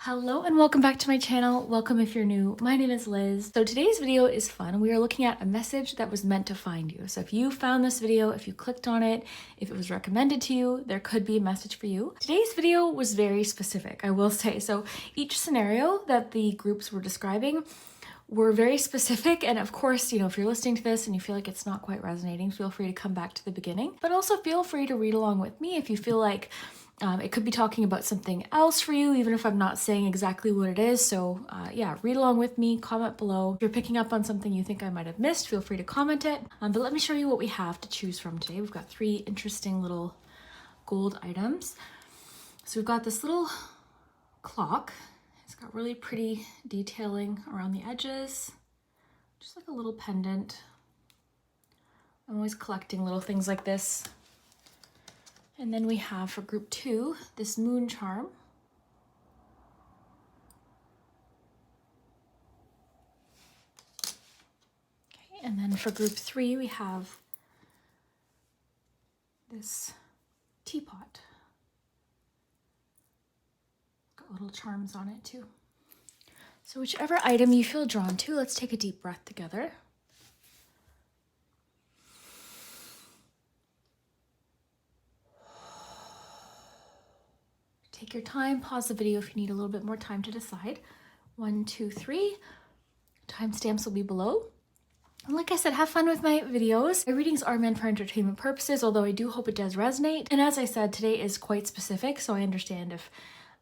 Hello and welcome back to my channel. Welcome if you're new. My name is Liz. So today's video is fun. We are looking at a message that was meant to find you. So if you found this video, if you clicked on it, if it was recommended to you, there could be a message for you. Today's video was very specific, I will say. So each scenario that the groups were describing were very specific. And of course, if you're listening to this and you feel like it's not quite resonating, feel free to come back to the beginning, but also feel free to read along with me if you feel like it could be talking about something else for you, even if I'm not saying exactly what it is. So yeah, read along with me, comment below. If you're picking up on something you think I might have missed, feel free to comment it. But let me show you what we have to choose from today. We've got three interesting little gold items. So we've got this little clock. It's got really pretty detailing around the edges, just like a little pendant. I'm always collecting little things like this. And then we have for group 2, this moon charm. Okay, and then for group 3, we have this teapot. Got little charms on it too. So whichever item you feel drawn to, let's take a deep breath together. Take your time, pause the video if you need a little bit more time to decide. 1, 2, 3. Timestamps will be below. And like I said, have fun with my videos. My readings are meant for entertainment purposes, although I do hope it does resonate. And as I said, today is quite specific, so I understand if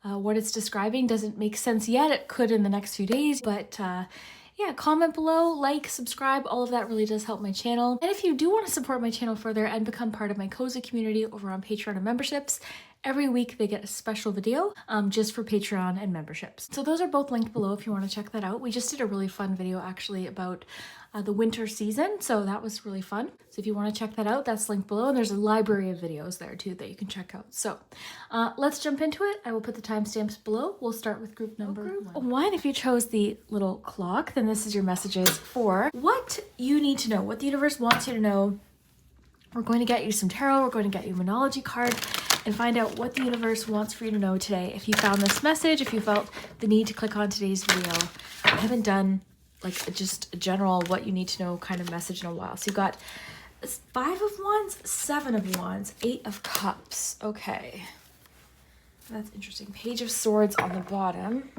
what it's describing doesn't make sense yet. It could in the next few days, but yeah, comment below, like, subscribe, all of that really does help my channel. And if you do want to support my channel further and become part of my cozy community over on Patreon and memberships, every week they get a special video just for Patreon and memberships. So those are both linked below if you want to check that out. We just did a really fun video actually about the winter season, so that was really fun. So if you want to check that out, that's linked below, and there's a library of videos there too that you can check out. So let's jump into it. I will put the timestamps below. We'll start with group number 1. If you chose the little clock, then this is your messages for what you need to know, what the universe wants you to know. We're going to get you some tarot, we're going to get you a Moonology card, and find out what the universe wants for you to know today. If you found this message, if you felt the need to click on today's video, I haven't done like just a general what you need to know kind of message in a while. So you got 5 of Wands, 7 of Wands, 8 of Cups. Okay, that's interesting. Page of Swords on the bottom.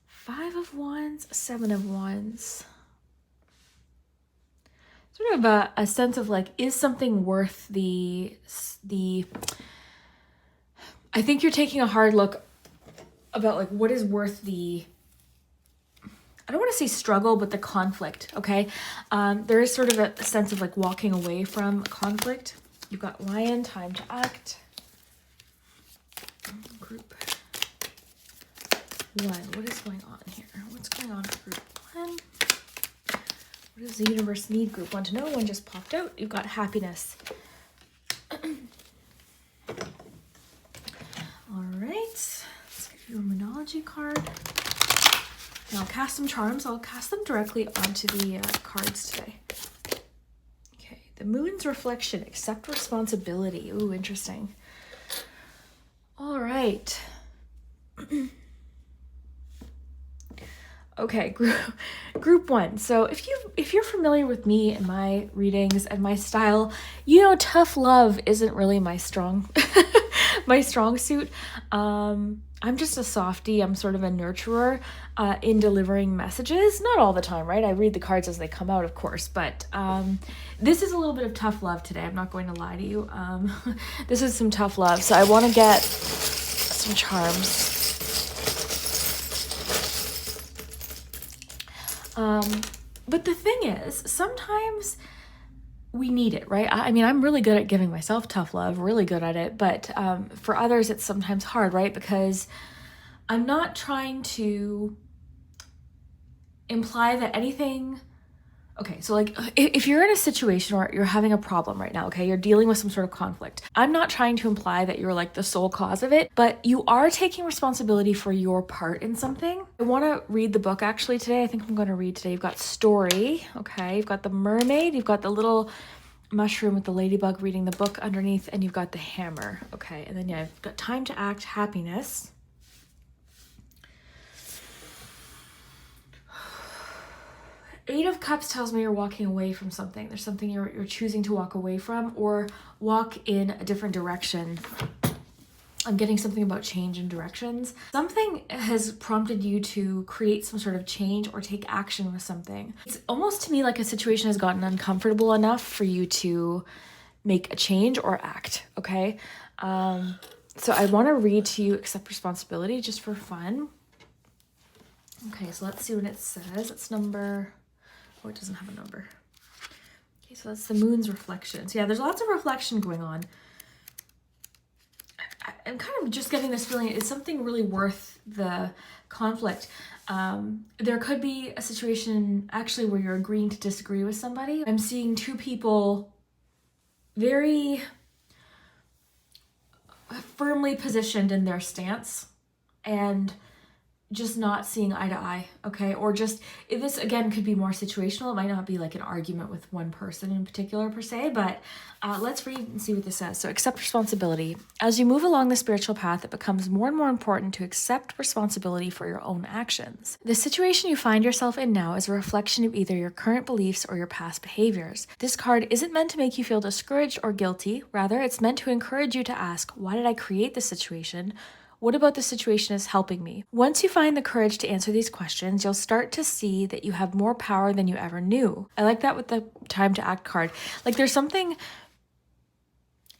5 of Wands, 7 of Wands. Sort of a sense of like, is something worth the I think you're taking a hard look about like what is worth the, I don't want to say struggle, but the conflict, okay? There is sort of a sense of like walking away from conflict. You've got Lion, time to act. Group 1, what is going on here? What's going on for group 1? What does the universe need group 1 to know? One just popped out. You've got happiness. All right, let's give you a Moonology card. And I'll cast some charms. I'll cast them directly onto the cards today. Okay, the moon's reflection. Accept responsibility. Ooh, interesting. All right. Okay, group 1. So if you're familiar with me and my readings and my style, tough love isn't really my strong my strong suit. I'm just a softie. I'm sort of a nurturer in delivering messages. Not all the time, right? I read the cards as they come out, of course, but this is a little bit of tough love today. I'm not going to lie to you. This is some tough love. So I want to get some charms. But the thing is, sometimes we need it, right? I mean, I'm really good at giving myself tough love, really good at it. But for others, it's sometimes hard, right? Because I'm not trying to imply that anything... Okay, so like if you're in a situation or you're having a problem right now, okay, you're dealing with some sort of conflict. I'm not trying to imply that you're like the sole cause of it, but you are taking responsibility for your part in something. I want to read the book actually today. I think I'm going to read today. You've got Story, okay, you've got the mermaid, you've got the little mushroom with the ladybug reading the book underneath, and you've got the hammer. Okay, and then yeah, I've got time to act, happiness. Eight of Cups tells me you're walking away from something. There's something you're choosing to walk away from or walk in a different direction. I'm getting something about change in directions. Something has prompted you to create some sort of change or take action with something. It's almost to me like a situation has gotten uncomfortable enough for you to make a change or act, okay? So I want to read to you Accept Responsibility just for fun. Okay, so let's see what it says. It's number... Oh, it doesn't have a number. Okay, so that's the moon's reflection. So yeah, there's lots of reflection going on. I'm kind of just getting this feeling it's something really worth the conflict. There could be a situation actually where you're agreeing to disagree with somebody. I'm seeing two people very firmly positioned in their stance and just not seeing eye to eye, okay? Or just, if this again could be more situational, it might not be like an argument with one person in particular per se, but let's read and see what this says. So accept responsibility. As you move along the spiritual path, it becomes more and more important to accept responsibility for your own actions. The situation you find yourself in now is a reflection of either your current beliefs or your past behaviors. This card isn't meant to make you feel discouraged or guilty. Rather, it's meant to encourage you to ask, why did I create this situation? What about the situation is helping me? Once you find the courage to answer these questions, you'll start to see that you have more power than you ever knew. I like that with the time to act card. Like there's something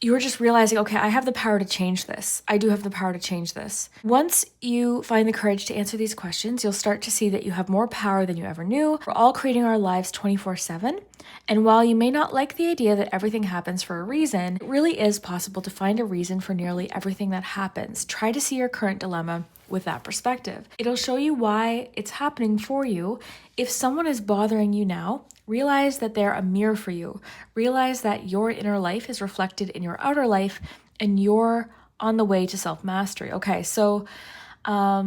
you're just realizing, okay, I have the power to change this. I do have the power to change this. Once you find the courage to answer these questions, you'll start to see that you have more power than you ever knew. We're all creating our lives 24/7. And while you may not like the idea that everything happens for a reason, it really is possible to find a reason for nearly everything that happens. Try to see your current dilemma with that perspective. It'll show you why it's happening for you. If someone is bothering you now, realize that they're a mirror for you. Realize that your inner life is reflected in your outer life and you're on the way to self-mastery. Okay, so, yeah,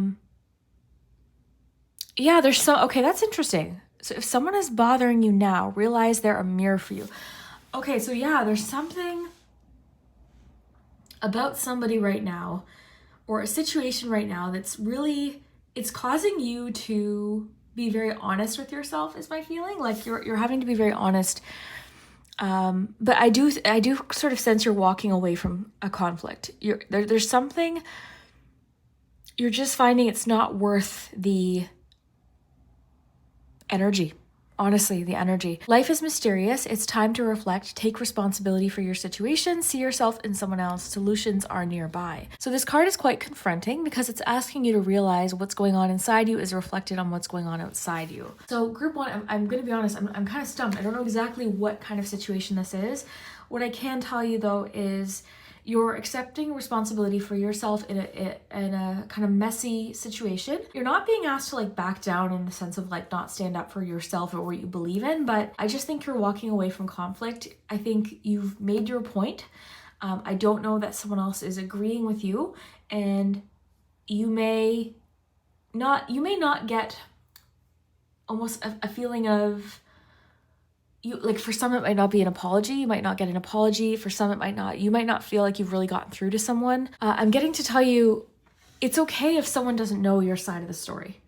okay, that's interesting. So if someone is bothering you now, realize they're a mirror for you. Okay, so yeah, there's something about somebody right now or a situation right now that's really, it's causing you to be very honest with yourself is my feeling. Like you're having to be very honest. But I do sort of sense you're walking away from a conflict. There's something, you're just finding it's not worth the energy. Honestly, the energy. Life is mysterious. It's time to reflect, take responsibility for your situation, see yourself in someone else. Solutions are nearby. So this card is quite confronting because it's asking you to realize what's going on inside you is reflected on what's going on outside you. So group one, I'm going to be honest, I'm kind of stumped. I don't know exactly what kind of situation this is. What I can tell you though is you're accepting responsibility for yourself in a kind of messy situation. You're not being asked to like back down in the sense of like not stand up for yourself or what you believe in, but I just think you're walking away from conflict. I think you've made your point. I don't know that someone else is agreeing with you, and you may not get almost a feeling of, like for some it might not be an apology, you might not get an apology, for some you might not feel like you've really gotten through to someone. I'm getting to tell you, it's okay if someone doesn't know your side of the story.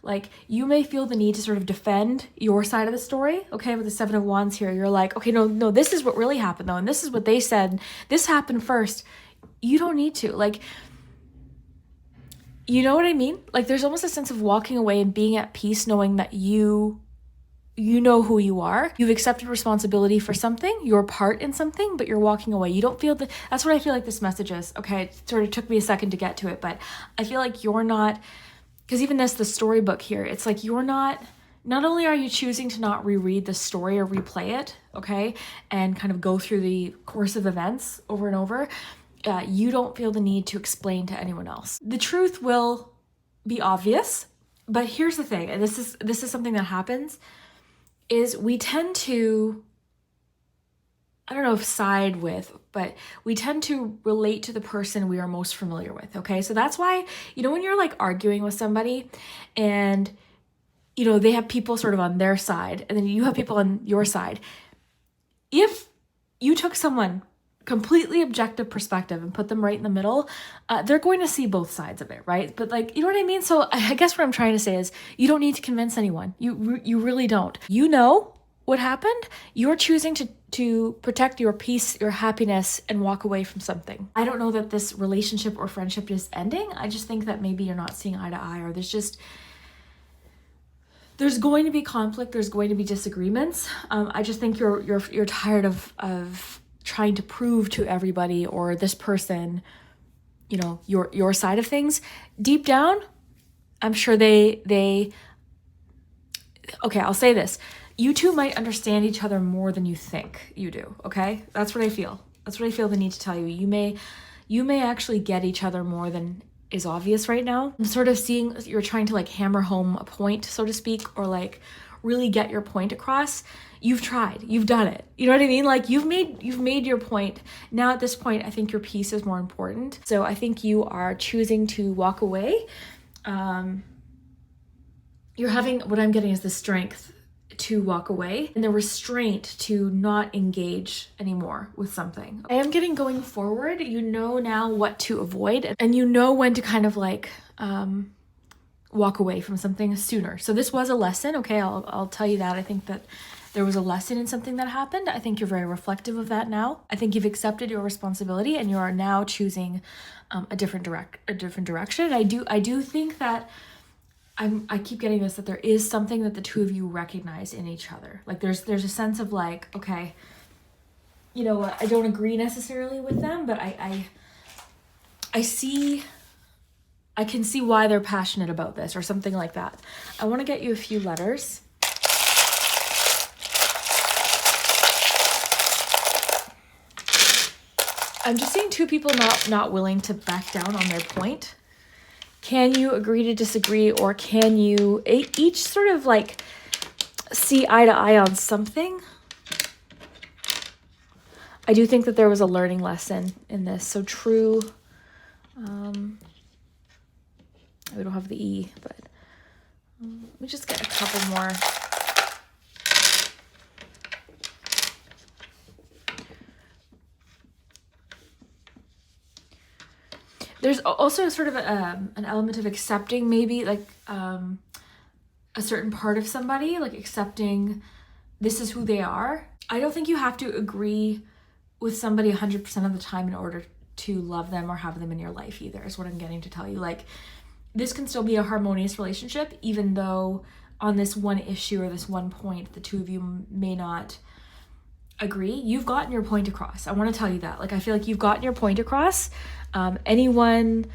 Like you may feel the need to sort of defend your side of the story, okay? With the Seven of Wands here, you're like, okay, no, this is what really happened though, and this is what they said, this happened first. You don't need to, like, you know what I mean? Like there's almost a sense of walking away and being at peace knowing that you know who you are. You've accepted responsibility for something, your part in something, but you're walking away. You don't feel that's what I feel like this message is. Okay, it sort of took me a second to get to it, but I feel like you're not, because even the storybook here, it's like you're not only are you choosing to not reread the story or replay it, okay, and kind of go through the course of events over and over, you don't feel the need to explain to anyone else. The truth will be obvious, but here's the thing, and this is something that happens, is we tend to, I don't know if side with, but we tend to relate to the person we are most familiar with, okay? So that's why, when you're like arguing with somebody and, they have people sort of on their side and then you have people on your side. If you took someone completely objective perspective and put them right in the middle, they're going to see both sides of it, right? But like, you know what I mean? So I guess what I'm trying to say is you don't need to convince anyone. You really don't. You know what happened. You're choosing to protect your peace, your happiness, and walk away from something. I don't know that this relationship or friendship is ending. I just think that maybe you're not seeing eye to eye, or there's going to be conflict. There's going to be disagreements. I just think you're tired of trying to prove to everybody or this person, you know, your side of things. Deep down, I'm sure okay, I'll say this. You two might understand each other more than you think you do, okay? That's what I feel. That's what I feel the need to tell you. You may actually get each other more than is obvious right now. I'm sort of seeing you're trying to like hammer home a point, so to speak, or like really get your point across. You've tried, you've done it. You know what I mean? Like you've made your point. Now at this point, I think your peace is more important. So I think you are choosing to walk away. You're having, what I'm getting is the strength to walk away and the restraint to not engage anymore with something. I am getting going forward. You know now what to avoid, and you know when to kind of like, walk away from something sooner. So this was a lesson. Okay. I'll tell you that. I think that there was a lesson in something that happened. I think you're very reflective of that now. I think you've accepted your responsibility and you are now choosing a different direction. I do think that I keep getting this, that there is something that the two of you recognize in each other. Like there's a sense of like, okay, you know what, I don't agree necessarily with them, but I can see why they're passionate about this or something like that. I want to get you a few letters. I'm just seeing two people not willing to back down on their point. Can you agree to disagree, or can you each sort of like see eye to eye on something? I do think that there was a learning lesson in this. So true. We don't have the E, but let me just get a couple more. There's also sort of an element of accepting maybe like a certain part of somebody, like accepting this is who they are. I don't think you have to agree with somebody 100% of the time in order to love them or have them in your life either, is what I'm getting to tell you. Like this can still be a harmonious relationship, even though on this one issue or this one point, the two of you may not agree. You've gotten your point across. I want to tell you that. Like, I feel like you've gotten your point across. Anyone,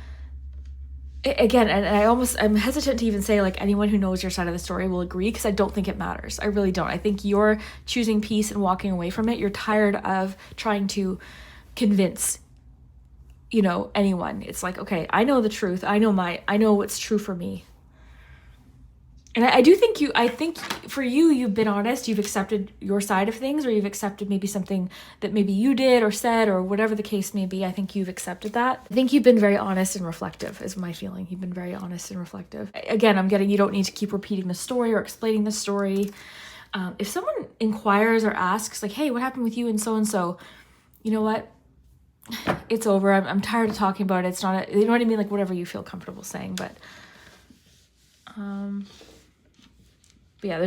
again, and I'm hesitant to even say like anyone who knows your side of the story will agree, because I don't think it matters. I really don't. I think you're choosing peace and walking away from it. You're tired of trying to convince, you know, anyone. It's like, okay, I know the truth. I know what's true for me. And I think for you, you've been honest, you've accepted your side of things, or you've accepted maybe something that maybe you did or said, or whatever the case may be. I think you've accepted that. I think you've been very honest and reflective is my feeling. You've been very honest and reflective. Again, I'm getting, you don't need to keep repeating the story or explaining the story. If someone inquires or asks like, hey, what happened with you and so, you know what? It's over. I'm tired of talking about it. It's not, you know what I mean? Like whatever you feel comfortable saying, but yeah,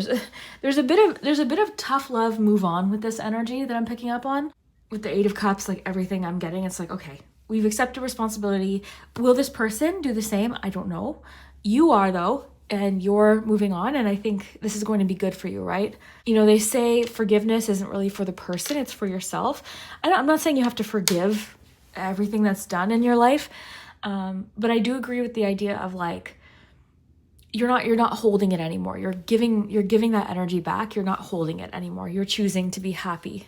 there's a bit of tough love, move on with this energy that I'm picking up on. With the 8 of Cups, like everything I'm getting, it's like, okay, we've accepted responsibility. Will this person do the same? I don't know. You are though, and you're moving on, and I think this is going to be good for you, right? You know, they say forgiveness isn't really for the person, it's for yourself. I'm not saying you have to forgive everything that's done in your life, but I do agree with the idea of like, you're not holding it anymore. You're giving that energy back. You're not holding it anymore. You're choosing to be happy.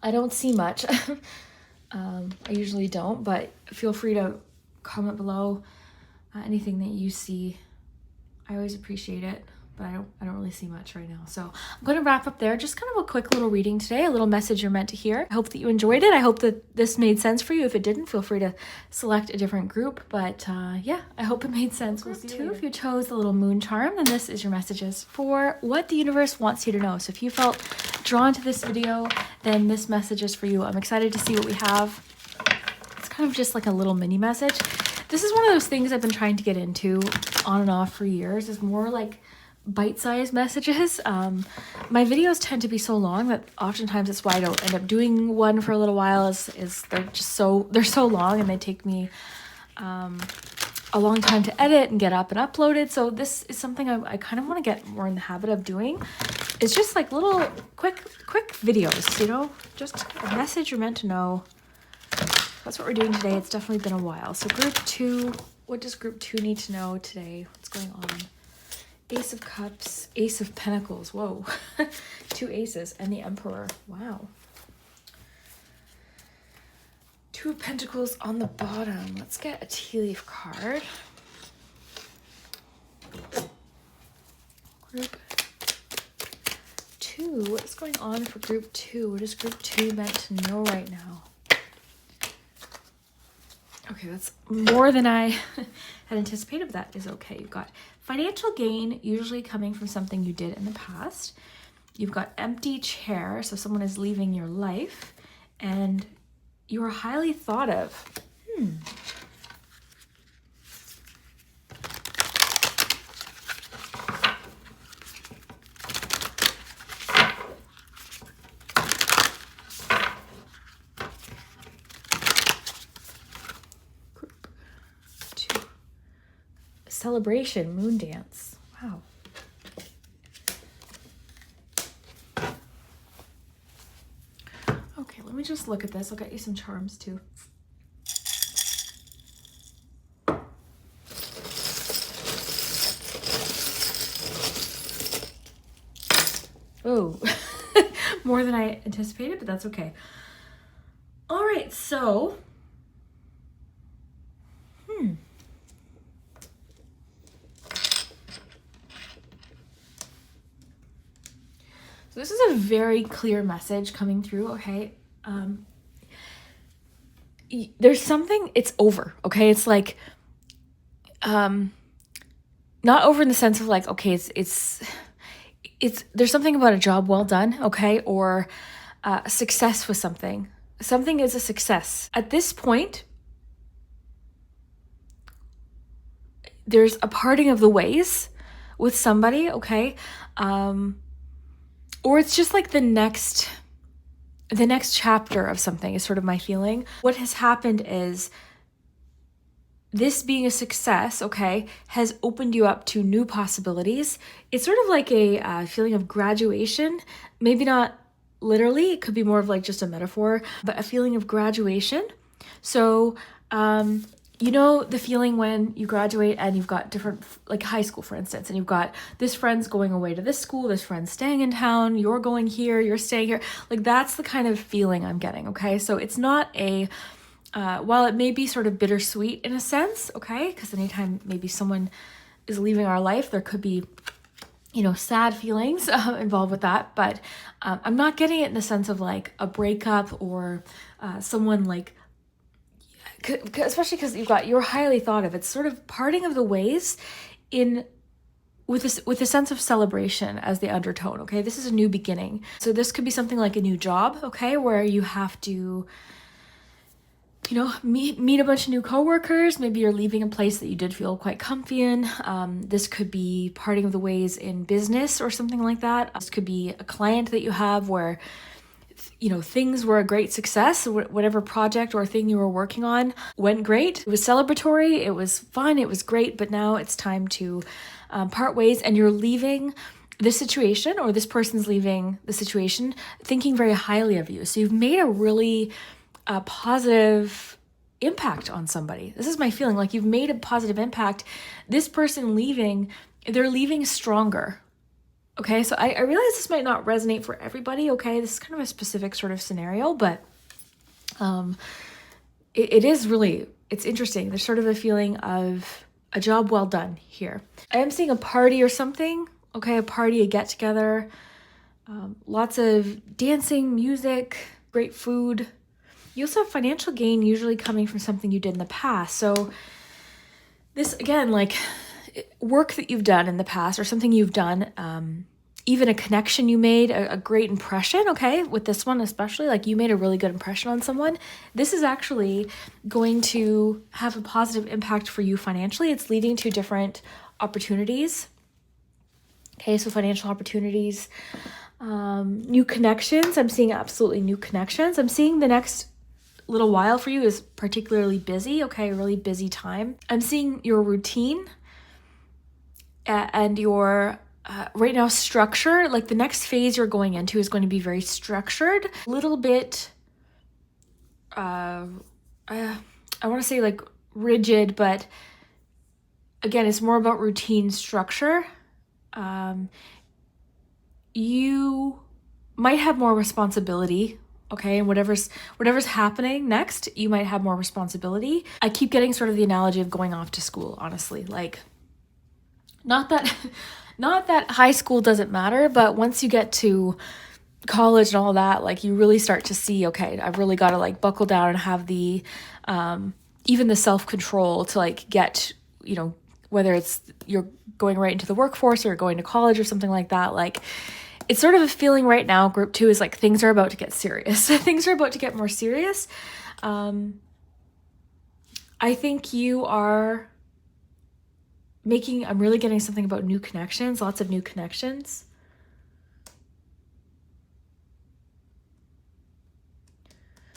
I don't see much. I usually don't, but feel free to comment below anything that you see. I always appreciate it. but I don't really see much right now. So I'm going to wrap up there. Just kind of a quick little reading today, a little message you're meant to hear. I hope that you enjoyed it. I hope that this made sense for you. If it didn't, feel free to select a different group. But yeah, I hope it made sense. We'll see you later. If you chose the little moon charm, then this is your messages for what the universe wants you to know. So if you felt drawn to this video, then this message is for you. I'm excited to see what we have. It's kind of just like a little mini message. This is one of those things I've been trying to get into on and off for years. It's more like bite-sized messages. My videos tend to be so long that oftentimes it's why I don't end up doing one for a little while is they're so long and they take me a long time to edit and get up and uploaded. So this is something I kind of want to get more in the habit of doing. It's just like little quick videos, you know, just a message you're meant to know. That's what we're doing today. It's definitely been a while. So group 2, what does group 2 need to know today? What's going on? Ace of Cups, Ace of Pentacles. Whoa. 2 aces and the Emperor. Wow. 2 of Pentacles on the bottom. Let's get a tea leaf card. Group 2. What is going on for group 2? What is group 2 meant to know right now? Okay, that's more than I had anticipated, but that is okay. You've got financial gain, usually coming from something you did in the past. You've got empty chair, so someone is leaving your life, and you are highly thought of. Celebration, moon dance. Wow. Okay, let me just look at this. I'll get you some charms too. Oh, more than I anticipated, but that's okay. All right, so So this is a very clear message coming through, okay? There's something, it's over, okay? It's like, not over in the sense of like, okay, there's something about a job well done, okay? Or success with something. Something is a success. At this point, there's a parting of the ways with somebody, okay? Or it's just like the next chapter of something is sort of my feeling. What has happened is this being a success, okay, has opened you up to new possibilities. It's sort of like a feeling of graduation. Maybe not literally, it could be more of like just a metaphor, but a feeling of graduation. So, you know the feeling when you graduate and you've got different, like high school, for instance, and you've got this friend's going away to this school, this friend's staying in town, you're going here, you're staying here. Like that's the kind of feeling I'm getting, okay? So it's not while it may be sort of bittersweet in a sense, okay? Because anytime maybe someone is leaving our life, there could be, you know, sad feelings involved with that. But I'm not getting it in the sense of like a breakup or someone like, especially because you're highly thought of. It's sort of parting of the ways with a sense of celebration as the undertone, okay? This is a new beginning. So this could be something like a new job, okay? Where you have to, you know, meet a bunch of new coworkers. Maybe you're leaving a place that you did feel quite comfy in. This could be parting of the ways in business or something like that. This could be a client that you have where, you know, things were a great success. Whatever project or thing you were working on went great. It was celebratory. It was fun. It was great. But now it's time to part ways, and you're leaving this situation, or this person's leaving the situation thinking very highly of you. So you've made a really positive impact on somebody. This is my feeling. Like you've made a positive impact. This person leaving, they're leaving stronger. Okay, so I realize this might not resonate for everybody, okay? This is kind of a specific sort of scenario, but it is really, it's interesting. There's sort of a feeling of a job well done here. I am seeing a party or something okay? A party, a get together, lots of dancing, music, great food. You also have financial gain usually coming from something you did in the past. So this, again, like work that you've done in the past or something you've done, even a connection you made, a great impression, okay? With this one especially, like you made a really good impression on someone. This is actually going to have a positive impact for you financially. It's leading to different opportunities. Okay, so financial opportunities, new connections. I'm seeing absolutely new connections. I'm seeing the next little while for you is particularly busy, okay, a really busy time. I'm seeing your routine and your right now structure, like the next phase you're going into is going to be very structured, a little bit, I want to say like rigid, but again, it's more about routine structure. You might have more responsibility, okay? And whatever's happening next, you might have more responsibility. I keep getting sort of the analogy of going off to school, honestly. Like, not that high school doesn't matter, but once you get to college and all that, like you really start to see, okay, I've really got to like buckle down and have the, even the self-control to like get, you know, whether it's you're going right into the workforce or going to college or something like that, like it's sort of a feeling right now, group 2 is like things are about to get serious. Things are about to get more serious. I think you are I'm really getting something about new connections, lots of new connections.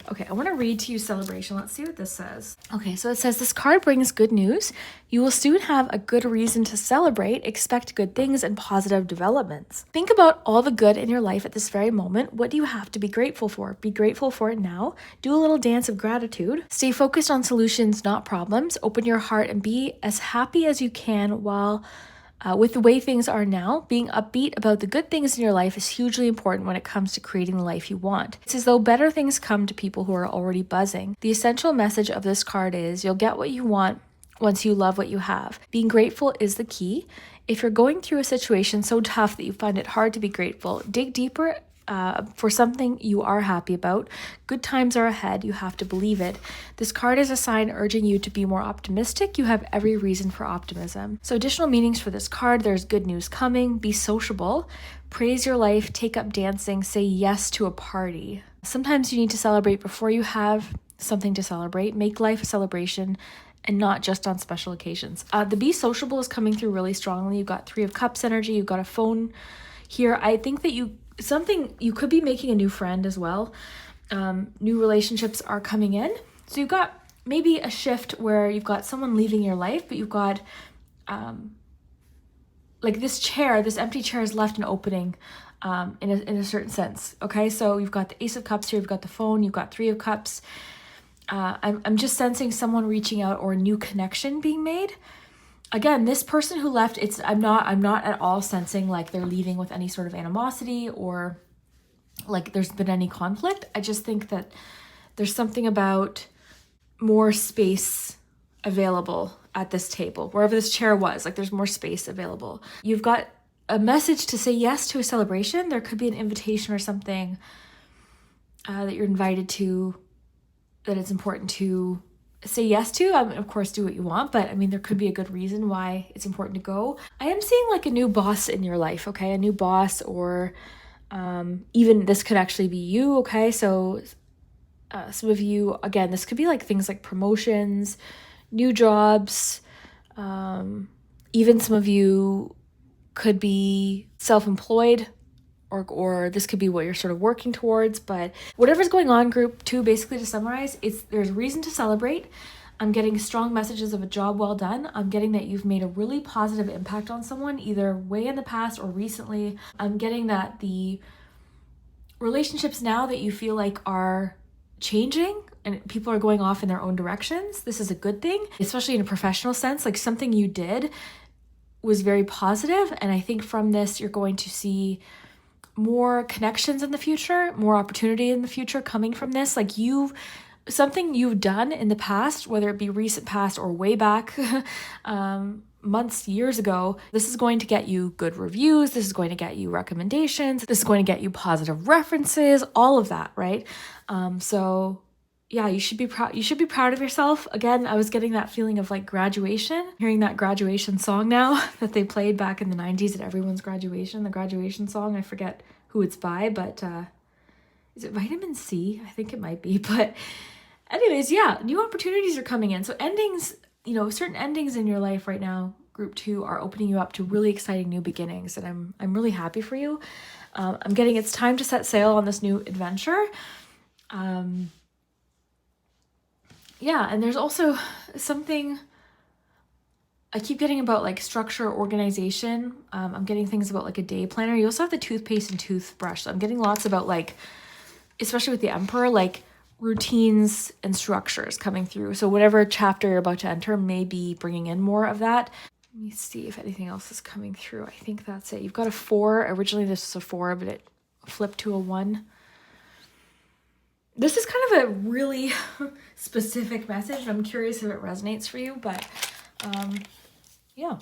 Okay, I want to read to you celebration. Let's see what this says. Okay, so it says, this card brings good news. You will soon have a good reason to celebrate, expect good things and positive developments. Think about all the good in your life at this very moment. What do you have to be grateful for? Be grateful for it now. Do a little dance of gratitude. Stay focused on solutions, not problems. Open your heart and be as happy as you can while with the way things are now. Being upbeat about the good things in your life is hugely important when it comes to creating the life you want. It's as though better things come to people who are already buzzing. The essential message of this card is you'll get what you want once you love what you have. Being grateful is the key. If you're going through a situation so tough that you find it hard to be grateful, dig deeper for something you are happy about. Good times are ahead. You have to believe it. This card is a sign urging you to be more optimistic. You have every reason for optimism. So additional meanings for this card, there's good news coming. Be sociable. Praise your life. Take up dancing. Say yes to a party. Sometimes you need to celebrate before you have something to celebrate. Make life a celebration and not just on special occasions. The be sociable is coming through really strongly. You've got 3 of Cups energy. You've got a phone here. I think that you could be making a new friend as well. New relationships are coming in. So you've got maybe a shift where you've got someone leaving your life, but you've got like this empty chair has left an opening in a certain sense. Okay, so you've got the Ace of Cups here, you've got the phone, you've got 3 of Cups. I'm just sensing someone reaching out or a new connection being made. Again, this person who left, I'm not at all sensing like they're leaving with any sort of animosity or like there's been any conflict. I just think that there's something about more space available at this table, wherever this chair was, like there's more space available. You've got a message to say yes to a celebration. There could be an invitation or something that you're invited to, that it's important to say yes to. Of course, do what you want, but I mean, there could be a good reason why it's important to go. I am seeing like a new boss in your life, okay? A new boss, or even this could actually be you, okay? So some of you, again, this could be like things like promotions, new jobs. Even some of you could be self-employed, or this could be what you're sort of working towards. But whatever's going on, group 2, basically to summarize, there's reason to celebrate. I'm getting strong messages of a job well done. I'm getting that you've made a really positive impact on someone, either way in the past or recently. I'm getting that the relationships now that you feel like are changing and people are going off in their own directions. This is a good thing, especially in a professional sense. Like something you did was very positive, and I think from this you're going to see more connections in the future, more opportunity in the future coming from this. Like something you've done in the past, whether it be recent past or way back, months, years ago. This is going to get you good reviews. This is going to get you recommendations. This is going to get you positive references, all of that, right? So yeah, you should be proud. You should be proud of yourself. Again, I was getting that feeling of like graduation, hearing that graduation song now that they played back in the 90s at everyone's graduation, the graduation song. I forget who it's by, but is it Vitamin C? I think it might be. But anyways, yeah, new opportunities are coming in. So endings, you know, certain endings in your life right now, group 2, are opening you up to really exciting new beginnings. And I'm really happy for you. I'm getting it's time to set sail on this new adventure. Yeah, and there's also something I keep getting about like structure, organization. I'm getting things about like a day planner. You also have the toothpaste and toothbrush. So I'm getting lots about like, especially with the Emperor, like routines and structures coming through. So whatever chapter you're about to enter may be bringing in more of that. Let me see if anything else is coming through. I think that's it. You've got a 4. Originally this was a 4, but it flipped to a 1. This is kind of a really specific message. I'm curious if it resonates for you, but yeah.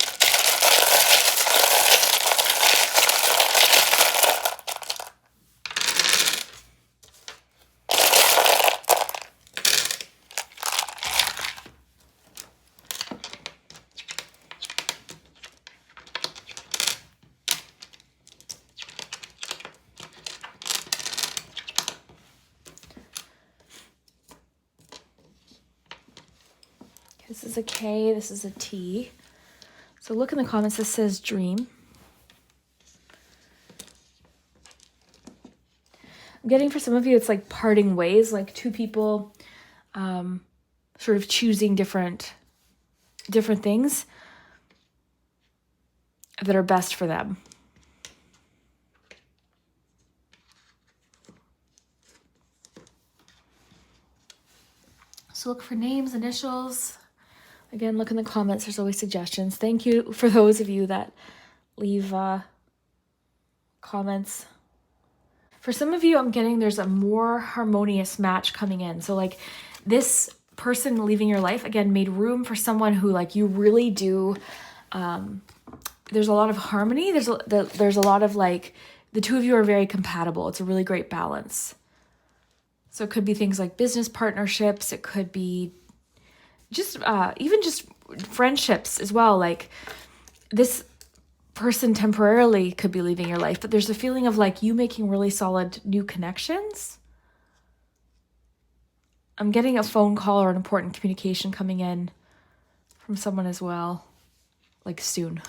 This is a K, this is a T. So look in the comments, this says dream. I'm getting for some of you, it's like parting ways, like two people sort of choosing different things that are best for them. So look for names, initials. Again, look in the comments. There's always suggestions. Thank you for those of you that leave comments. For some of you, I'm getting there's a more harmonious match coming in. So like this person leaving your life, again, made room for someone who like you really do. There's a lot of harmony. There's a lot of like the two of you are very compatible. It's a really great balance. So it could be things like business partnerships. It could be just even just friendships as well. Like this person temporarily could be leaving your life, but there's a feeling of like you making really solid new connections. I'm getting a phone call or an important communication coming in from someone as well, like soon.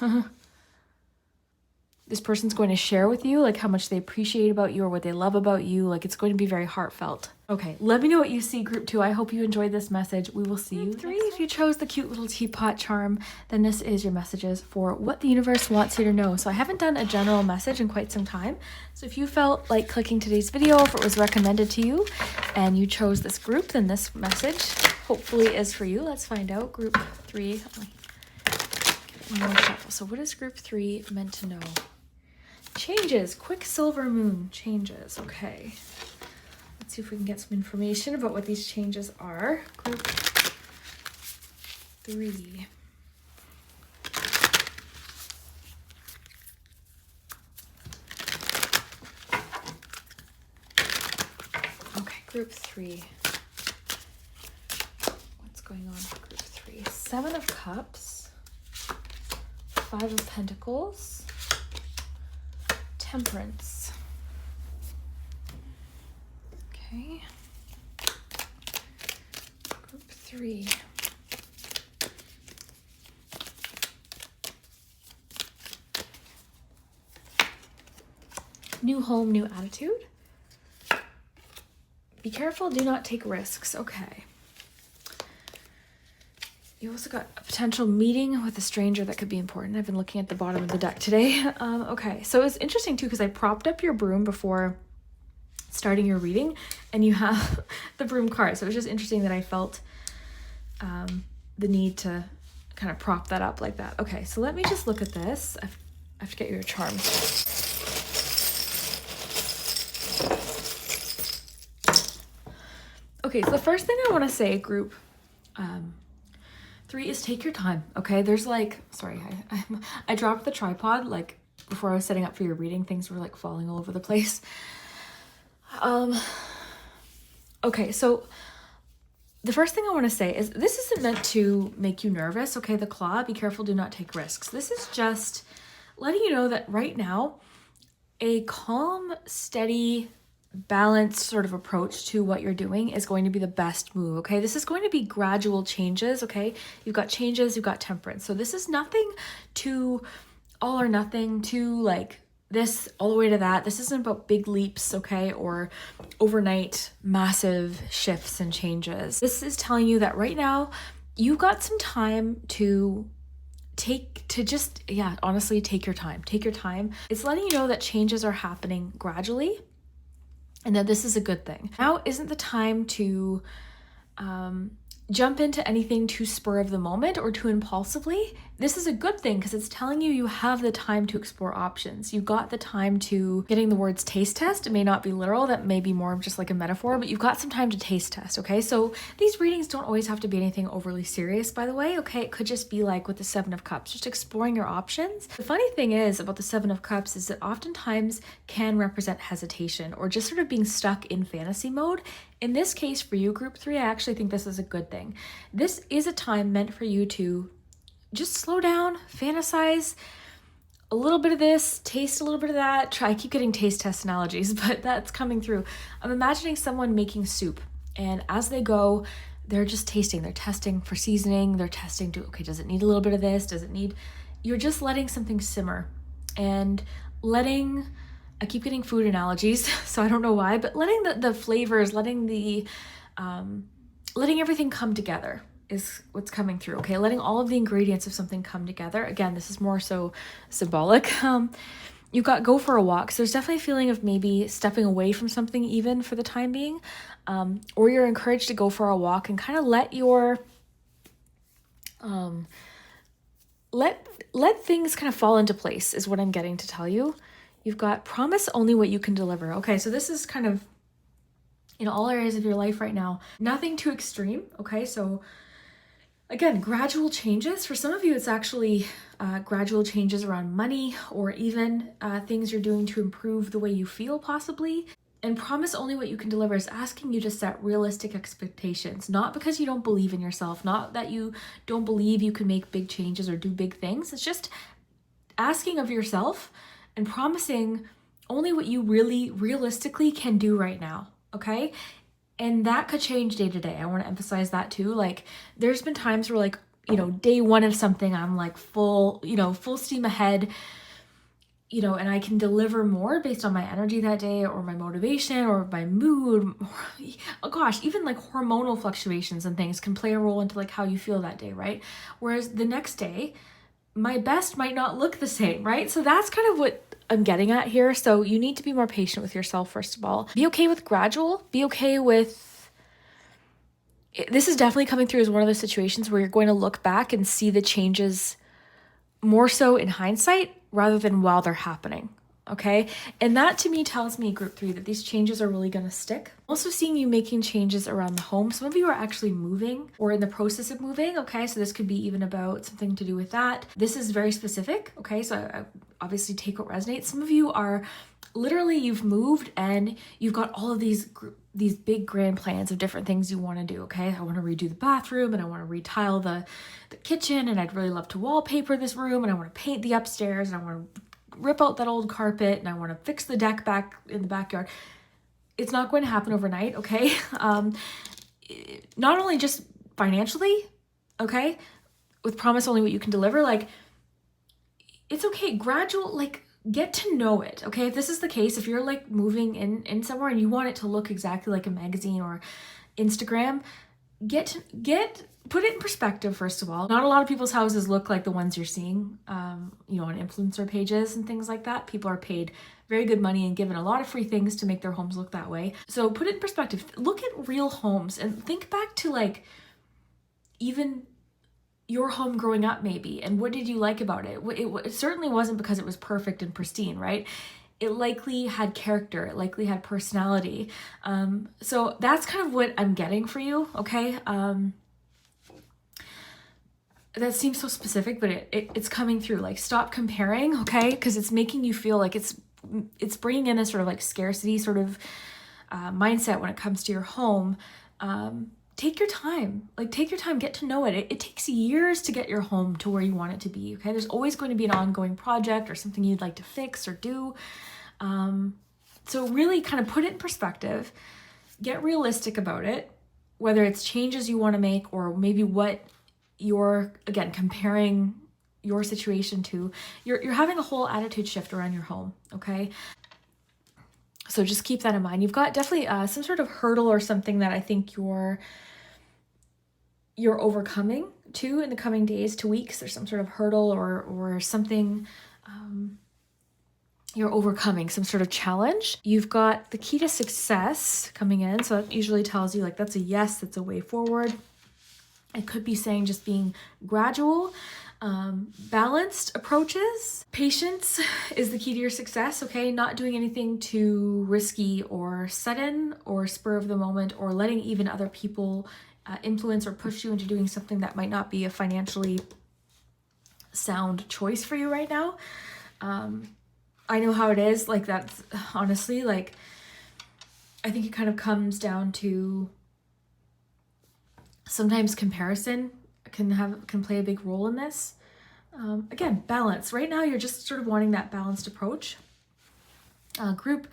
This person's going to share with you like how much they appreciate about you or what they love about you. Like it's going to be very heartfelt. Okay, let me know what you see, group 2. I hope you enjoyed this message. We will see you. Group 3, if you chose the cute little teapot charm, then this is your messages for what the universe wants you to know. So I haven't done a general message in quite some time. So if you felt like clicking today's video, if it was recommended to you and you chose this group, then this message hopefully is for you. Let's find out. Group 3. One more shuffle. So what is group 3 meant to know? Changes. Quicksilver moon changes. Okay. Let's see if we can get some information about what these changes are. Group 3. Okay, group 3. What's going on for group 3? 7 of Cups. 5 of Pentacles. Temperance. Okay. Group 3. New home, new attitude. Be careful, do not take risks. Okay. You also got a potential meeting with a stranger that could be important. I've been looking at the bottom of the deck today. Okay, so it's interesting too because I propped up your broom before starting your reading and you have the broom card. So it was just interesting that I felt the need to kind of prop that up like that. Okay, so let me just look at this. I have to get you a charm. Okay, so the first thing I want to say, group, 3 is take your time, okay? There's like, sorry, I dropped the tripod like before I was setting up for your reading. Things were like falling all over the place. Okay, so the first thing I want to say is this isn't meant to make you nervous, okay? The claw, be careful, do not take risks. This is just letting you know that right now, a calm, steady, balanced sort of approach to what you're doing is going to be the best move, okay? This is going to be gradual changes, okay? You've got changes, you've got temperance. So this is nothing to all or nothing, to like this all the way to that. This isn't about big leaps, okay? Or overnight massive shifts and changes. This is telling you that right now you've got some time to honestly take your time. Take your time. It's letting you know that changes are happening gradually and that this is a good thing. Now isn't the time to jump into anything too spur of the moment or too impulsively. This is a good thing because it's telling you you have the time to explore options. You've got the time to getting the words taste test. It may not be literal, that may be more of just like a metaphor, but you've got some time to taste test, okay? So these readings don't always have to be anything overly serious, by the way, okay? It could just be like with the 7 of Cups, just exploring your options. The funny thing is about the 7 of Cups is that oftentimes can represent hesitation or just sort of being stuck in fantasy mode. In this case, for you, group 3, I actually think this is a good thing. This is a time meant for you to just slow down, fantasize a little bit of this, taste a little bit of that. I keep getting taste test analogies, but that's coming through. I'm imagining someone making soup, and as they go, they're just tasting. They're testing for seasoning. They're testing okay, does it need a little bit of this? Does it need... You're just letting something simmer and letting... I keep getting food analogies, so I don't know why, but letting the flavors, letting everything come together is what's coming through, okay? Letting all of the ingredients of something come together. Again, this is more so symbolic. You've got go for a walk. So there's definitely a feeling of maybe stepping away from something even for the time being, or you're encouraged to go for a walk and kind of let your, let things kind of fall into place is what I'm getting to tell you. You've got promise only what you can deliver. Okay, so this is kind of in all areas of your life right now. Nothing too extreme, okay? So again, gradual changes. For some of you, it's actually gradual changes around money or even things you're doing to improve the way you feel possibly. And promise only what you can deliver is asking you to set realistic expectations, not because you don't believe in yourself, not that you don't believe you can make big changes or do big things. It's just asking of yourself and promising only what you really realistically can do right now, okay? And that could change day to day. I want to emphasize that too. Like, there's been times where like, day 1 of something, I'm like full steam ahead, and I can deliver more based on my energy that day or my motivation or my mood. Oh gosh, even like hormonal fluctuations and things can play a role into like how you feel that day, right? Whereas the next day, my best might not look the same, right? So that's kind of what I'm getting at here. So you need to be more patient with yourself, first of all. Be okay with gradual. Be okay with... This is definitely coming through as one of those situations where you're going to look back and see the changes more so in hindsight rather than while they're happening, okay? And that to me tells me, group 3, that these changes are really going to stick. Also seeing you making changes around the home. Some of you are actually moving or in the process of moving, okay? So this could be even about something to do with that. This is very specific, okay? So I obviously take what resonates. Some of you are literally, you've moved and you've got all of these big grand plans of different things you want to do, okay? I want to redo the bathroom and I want to retile the kitchen, and I'd really love to wallpaper this room, and I want to paint the upstairs, and I want to rip out that old carpet, and I want to fix the deck back in the backyard. It's not going to happen overnight, okay? Not only just financially, okay? With promise only what you can deliver, like, it's okay, gradual, like, get to know it, okay? If this is the case, if you're like moving in somewhere and you want it to look exactly like a magazine or Instagram, put it in perspective, first of all. Not a lot of people's houses look like the ones you're seeing, on influencer pages and things like that. People are paid very good money and given a lot of free things to make their homes look that way. So put it in perspective. Look at real homes and think back to like even your home growing up maybe, and what did you like about it? It certainly wasn't because it was perfect and pristine, right? It likely had character, it likely had personality. So that's kind of what I'm getting for you, okay? that seems so specific, but it's coming through. Like, stop comparing, okay? Because it's making you feel like it's bringing in a sort of like scarcity sort of mindset when it comes to your home. Take your time, get to know it. It takes years to get your home to where you want it to be, okay? There's always going to be an ongoing project or something you'd like to fix or do. So really kind of put it in perspective, get realistic about it, whether it's changes you want to make or maybe what you're, again, comparing your situation to. You're having a whole attitude shift around your home, okay? So just keep that in mind. You've got definitely some sort of hurdle or something that I think you're overcoming too in the coming days to weeks. There's some sort of hurdle or something you're overcoming, some sort of challenge. You've got the key to success coming in. So that usually tells you like that's a yes, that's a way forward. It could be saying just being gradual, balanced approaches. Patience is the key to your success, okay? Not doing anything too risky or sudden or spur of the moment, or letting even other people influence or push you into doing something that might not be a financially sound choice for you right now. I know how it is. Like, that's honestly, like, I think it kind of comes down to sometimes comparison can play a big role in this. Again, balance. Right now, you're just sort of wanting that balanced approach. Group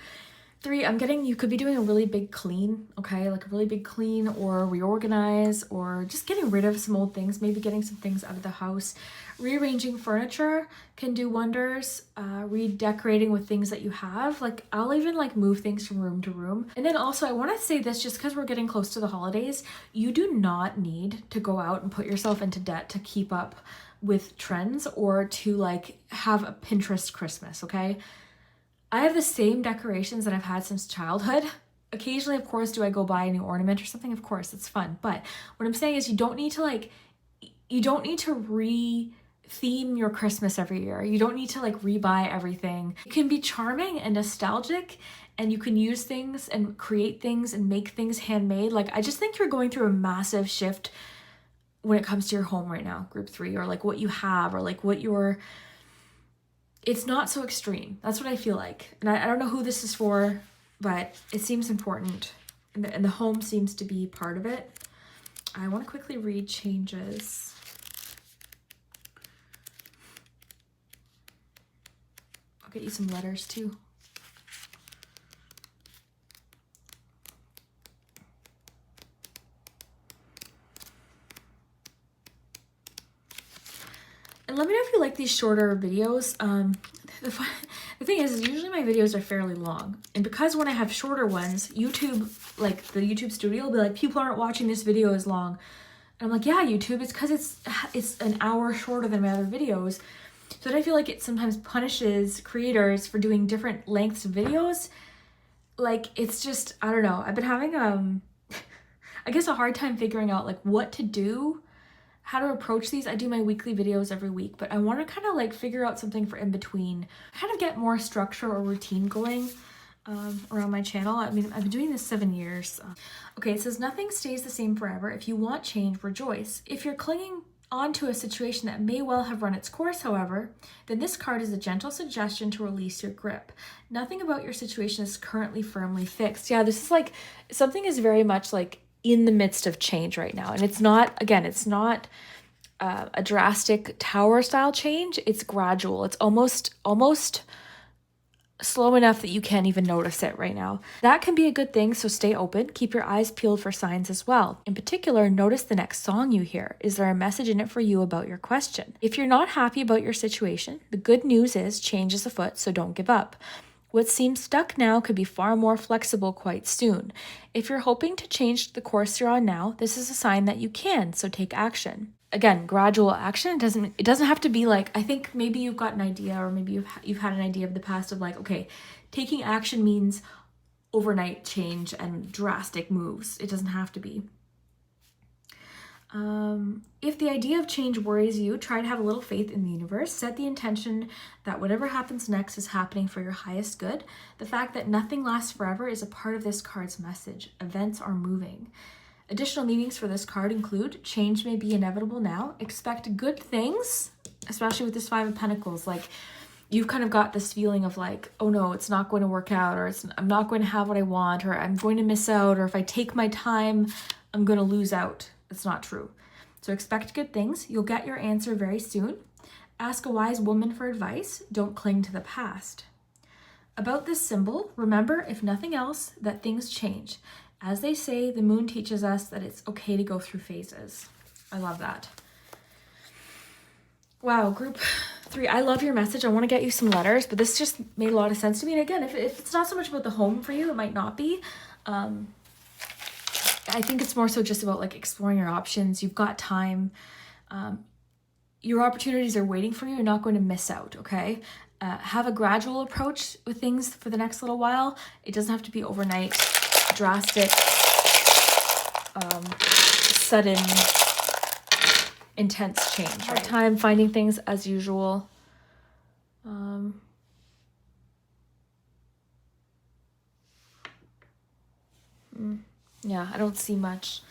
3, I'm getting you could be doing a really big clean, okay? Like a really big clean or reorganize or just getting rid of some old things, maybe getting some things out of the house. Rearranging furniture can do wonders. Redecorating with things that you have. Like, I'll even like move things from room to room. And then also, I want to say this just because we're getting close to the holidays, you do not need to go out and put yourself into debt to keep up with trends or to like have a Pinterest Christmas, okay? I have the same decorations that I've had since childhood. Occasionally, of course, do I go buy a new ornament or something? Of course, it's fun. But what I'm saying is you don't need to re-theme your Christmas every year. You don't need to like rebuy everything. It can be charming and nostalgic, and you can use things and create things and make things handmade. Like, I just think you're going through a massive shift when it comes to your home right now, group 3, or like what you have, or like what you're, it's not so extreme. That's what I feel like. And I don't know who this is for, but it seems important. And the home seems to be part of it. I want to quickly read changes. I'll get you some letters too. And let me know if you like these shorter videos. The thing is usually my videos are fairly long. And because when I have shorter ones, YouTube, like the YouTube studio will be like, people aren't watching this video as long. And I'm like, yeah, YouTube, it's because it's an hour shorter than my other videos. So that I feel like it sometimes punishes creators for doing different lengths of videos. Like, it's just, I don't know. I've been having, I guess, a hard time figuring out like what to do, how to approach these. I do my weekly videos every week, but I want to kind of like figure out something for in between, kind of get more structure or routine going around my channel. I mean, I've been doing this 7 years. Okay, it says nothing stays the same forever. If you want change, rejoice. If you're clinging onto a situation that may well have run its course, however, then this card is a gentle suggestion to release your grip. Nothing about your situation is currently firmly fixed. Yeah, this is like, something is very much like in the midst of change right now. And it's not, again, it's not a drastic tower style change. It's gradual. It's almost slow enough that you can't even notice it right now. That can be a good thing, so stay open. Keep your eyes peeled for signs as well. In particular, notice the next song you hear. Is there a message in it for you about your question? If you're not happy about your situation, the good news is change is afoot, so don't give up. What seems stuck now could be far more flexible quite soon. If you're hoping to change the course you're on now, this is a sign that you can, so take action. Again, gradual action. It doesn't have to be like, I think maybe you've got an idea, or maybe you've had an idea of the past of like, okay, taking action means overnight change and drastic moves. It doesn't have to be. If the idea of change worries you, try to have a little faith in the universe. Set the intention that whatever happens next is happening for your highest good. The fact that nothing lasts forever is a part of this card's message. Events are moving. Additional meanings for this card include change may be inevitable now. Expect good things, especially with this Five of Pentacles. Like, you've kind of got this feeling of like, oh no, it's not going to work out, or I'm not going to have what I want, or I'm going to miss out, or if I take my time, I'm going to lose out. It's not true. So expect good things. You'll get your answer very soon. Ask a wise woman for advice. Don't cling to the past. About this symbol, remember, if nothing else, that things change. As they say, the moon teaches us that it's okay to go through phases. I love that. Wow, group 3, I love your message. I want to get you some letters, but this just made a lot of sense to me. And again, if it's not so much about the home for you, it might not be. I think it's more so just about like exploring your options. You've got time. Your opportunities are waiting for you. You're not going to miss out, okay? Have a gradual approach with things for the next little while. It doesn't have to be overnight, drastic, sudden, intense change. Hard time finding things as usual. Yeah, I don't see much.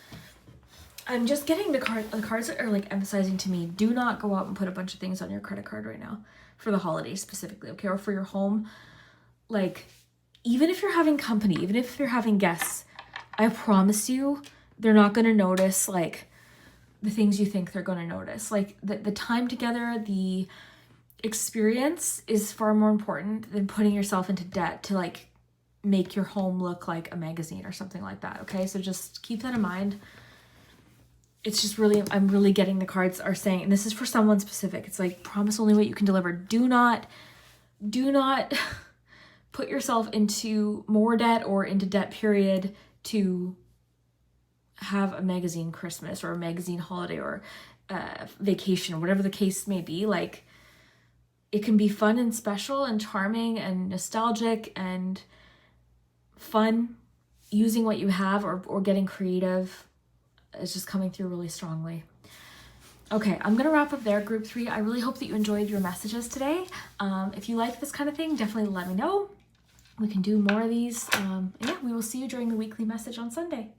I'm just getting the cards that are like emphasizing to me, do not go out and put a bunch of things on your credit card right now for the holidays specifically, okay? Or for your home. Like, even if you're having company, even if you're having guests, I promise you, they're not going to notice like the things you think they're going to notice. Like the time together, the experience is far more important than putting yourself into debt to like make your home look like a magazine or something like that, okay? So just keep that in mind. It's just really, I'm really getting the cards are saying, and this is for someone specific. It's like, promise only what you can deliver. Do not put yourself into more debt or into debt period to have a magazine Christmas or a magazine holiday or vacation, whatever the case may be. Like, it can be fun and special and charming and nostalgic and fun. Using what you have or getting creative is just coming through really strongly. Okay, I'm gonna wrap up there, group 3. I really hope that you enjoyed your messages today. If you like this kind of thing, definitely let me know. We can do more of these. And yeah, we will see you during the weekly message on Sunday.